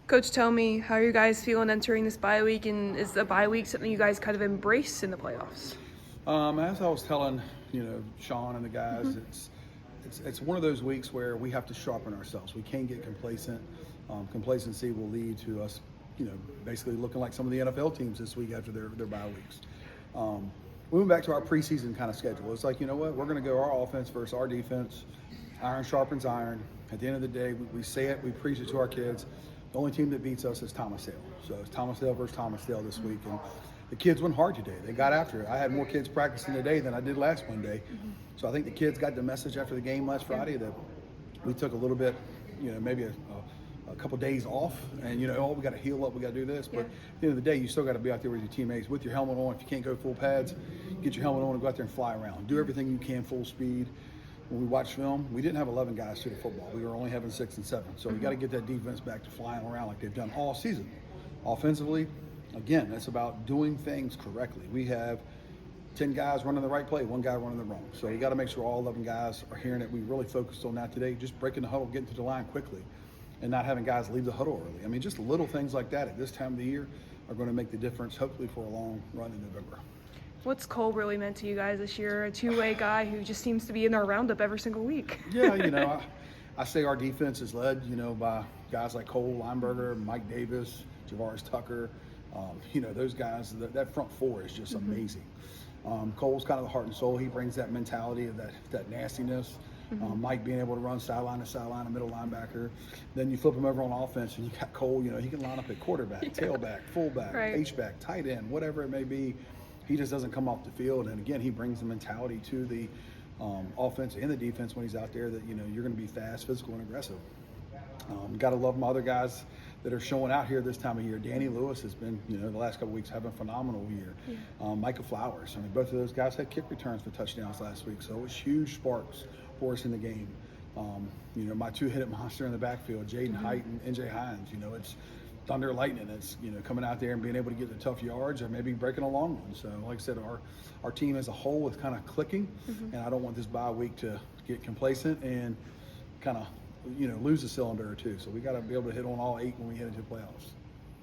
Coach, tell me, how are you guys feeling entering this bye week, and is the bye week something you guys kind of embrace in the playoffs? As I was telling, Sean and the guys, it's one of those weeks where we have to sharpen ourselves. We can't get complacent. Complacency will lead to us, basically looking like some of the NFL teams this week after their bye weeks. We went back to our preseason kind of schedule. It's like, you know what, we're going to go our offense versus our defense. Iron sharpens iron. At the end of the day, we say it, we preach it to our kids. The only team that beats us is Thomasdale. So it's Thomasdale versus Thomasdale this week. And the kids went hard today. They got after it. I had more kids practicing today than I did last Monday. So I think the kids got the message after the game last Friday that we took a little bit, maybe a couple days off, and we got to heal up, we got to do this. But at the end of the day, you still got to be out there with your teammates with your helmet on. If you can't go full pads, get your helmet on and go out there and fly around. Do everything you can full speed. When we watch film, we didn't have 11 guys to the football. We were only having 6 and 7. So we got to get that defense back to flying around like they've done all season. Offensively, again, it's about doing things correctly. We have 10 guys running the right play, 1 guy running the wrong. So we got to make sure all 11 guys are hearing it. We really focused on that today, just breaking the huddle, getting to the line quickly, and not having guys leave the huddle early. I mean, just little things like that at this time of the year are going to make the difference, hopefully, for a long run in November. What's Cole really meant to you guys this year? A two-way guy who just seems to be in our roundup every single week. Yeah, I say our defense is led, by guys like Cole Lineberger, Mike Davis, Javaris Tucker. Those guys, that front four is just amazing. Cole's kind of the heart and soul. He brings that mentality of that nastiness. Mike being able to run sideline to sideline, a middle linebacker. Then you flip him over on offense, and you got Cole. He can line up at quarterback, tailback, fullback, H-back, tight end, whatever it may be. He just doesn't come off the field. And again, he brings the mentality to the offense and the defense when he's out there that you're going to be fast, physical, and aggressive. Got to love my other guys that are showing out here this time of year. Danny Lewis has been, the last couple of weeks having a phenomenal year. Micah Flowers. I mean, both of those guys had kick returns for touchdowns last week, so it was huge sparks for us in the game. My two-headed monster in the backfield, Jaden Height and NJ Hines. It's thunder, lightning. It's coming out there and being able to get the tough yards or maybe breaking a long one. So, like I said, our team as a whole is kind of clicking, and I don't want this bye week to get complacent and kind of lose a cylinder or two. So we got to be able to hit on all 8 when we head into the playoffs.